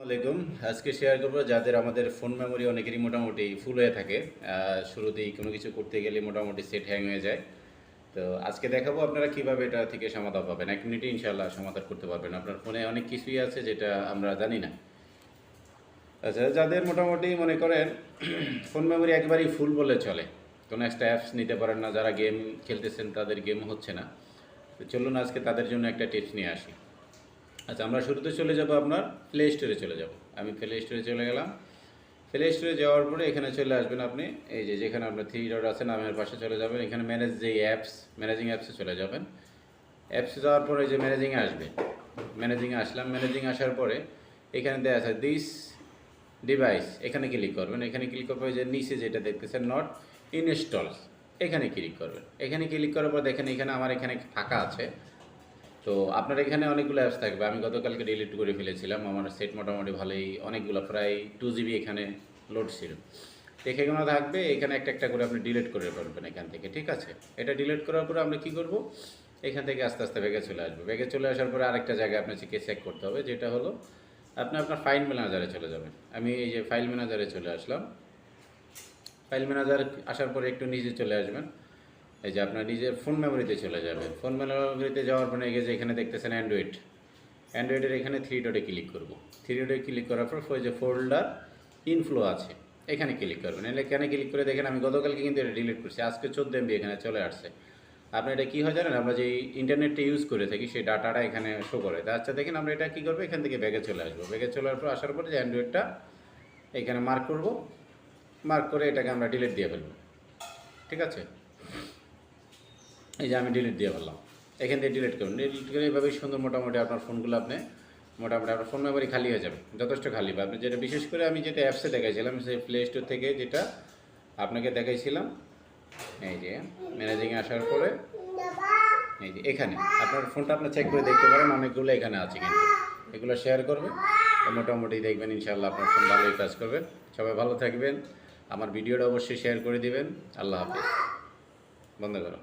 আসসালামাইকুম। আজকে শেয়ার করবো যাদের আমাদের ফোন মেমোরি অনেকেরই মোটামুটি ফুল হয়ে থাকে। শুরুতেই কোনো কিছু করতে গেলে মোটামুটি সেট হ্যাং হয়ে যায়। তো আজকে দেখাবো আপনারা কিভাবে এটা থেকে সমাধান পাবেন। 1 মিনিটে ইনশাআল্লাহ সমাধান করতে পারবেন। আপনার ফোনে অনেক কিছুই আছে যেটা আমরা জানি না। আচ্ছা, যাদের মোটামুটি মনে করেন ফোন মেমোরি একেবারেই ফুল বলে চলে, কোনো একটা অ্যাপস নিতে পারেন না, যারা গেম খেলতেছেন তাদের গেম হচ্ছে না, তো চলুন আজকে তাদের জন্য একটা টিপস নিয়ে আসি। আচ্ছা, আমরা শুরুতে চলে যাব, আপনার প্লে স্টোরে চলে যাব। আমি প্লে স্টোরে চলে গেলাম। প্লে স্টোরে যাওয়ার পরে এখানে চলে আসবেন আপনি, এই যে যেখানে আপনার 3 ডট আছে নামের পাশে চলে যাবেন। এখানে ম্যানেজ যে অ্যাপস, ম্যানেজিং অ্যাপসে চলে যাবেন। অ্যাপসে যাওয়ার পরে এই যে ম্যানেজিংয়ে আসবে, ম্যানেজিংয়ে আসলাম। ম্যানেজিং আসার পরে এখানে দেওয়া আছে দিস ডিভাইস, এখানে ক্লিক করবেন। এখানে ক্লিক করার পরে যে নিচে যেটা দেখতেছেন নট ইনস্টলস, এখানে ক্লিক করবেন। এখানে ক্লিক করার পর দেখেন এখানে আমার এখানে ফাঁকা আছে। তো আপনার এখানে অনেকগুলো অ্যাপস থাকবে। আমি গতকালকে ডিলিট করে ফেলেছিলাম। আমার সেট মোটামুটি ভালোই, অনেকগুলো, প্রায় 2 GB এখানে লোড ছিল। এখানে থাকবে, এখানে একটা একটা করে আপনি ডিলিট করে পারবেন এখান থেকে, ঠিক আছে? এটা ডিলিট করার পরে আমরা কী করব, এখান থেকে আস্তে আস্তে ব্যাগে চলে আসবে। ব্যাগে চলে আসার পরে আরেকটা জায়গায় আপনাকে চেক করতে হবে, যেটা হলো আপনি আপনার ফাইল ম্যানেজারে চলে যাবেন। আমি এই যে ফাইল ম্যানেজারে চলে আসলাম। ফাইল ম্যানেজার আসার পরে একটু নিচে চলে আসবেন। এই যে আপনার নিজের ফোন মেমোরিতে চলে যাবেন। ফোন মেমোরিতে যাওয়ার পরে এই যে এখানে দেখতেছেন অ্যান্ড্রয়েডের এখানে 3 ডটে ক্লিক করব। 3 ডটে ক্লিক করার পর ওই যে ফোল্ডার ইনফ্লো আছে, এখানে ক্লিক করবেন। এখানে ক্লিক করে দেখেন আমি গতকালকে কিন্তু এটা ডিলিট করছি, আজকে 14 MB এখানে চলে আসছে। আপনি এটা কী হয় জানেন, আমরা যে ইন্টারনেটটা ইউজ করে থাকি সেই ডাটাটা এখানে শো করে। তা আচ্ছা দেখেন আমরা এটা কী করবো, এখান থেকে ব্যাগে চলে আসবো। ব্যাগে চলে আসার পর আসার পরে যে অ্যান্ড্রয়েডটা এখানে মার্ক করব, মার্ক করে এটাকে আমরা ডিলিট দিয়ে ফেলবো, ঠিক আছে? এই যে আমি ডিলিট দিয়ে ফেললাম। এখান থেকে ডিলিট করুন। ডিলিট করে এইভাবেই সুন্দর মোটামুটি আপনার ফোনগুলো আপনি মোটামুটি আপনার ফোন মেমোরি খালি হয়ে যাবে, যথেষ্ট খালি পাবে। আপনি যেটা বিশেষ করে আমি যেটা অ্যাপসে দেখাইছিলাম সেই প্লে স্টোর থেকে যেটা আপনাকে দেখাইছিলাম, এই যে ম্যানেজিংয়ে আসার পরে এই যে এখানে আপনার ফোনটা আপনি চেক করে দেখতে পারেন, অনেকগুলো এখানে আছে, কিন্তু এগুলো শেয়ার করবে তো মোটামুটি দেখবেন ইনশাআল্লাহ আপনার ফোন ভালোই কাজ করবে। সবাই ভালো থাকবেন। আমার ভিডিওটা অবশ্যই শেয়ার করে দিবেন। আল্লাহ হাফিজ। বন্ধ করো।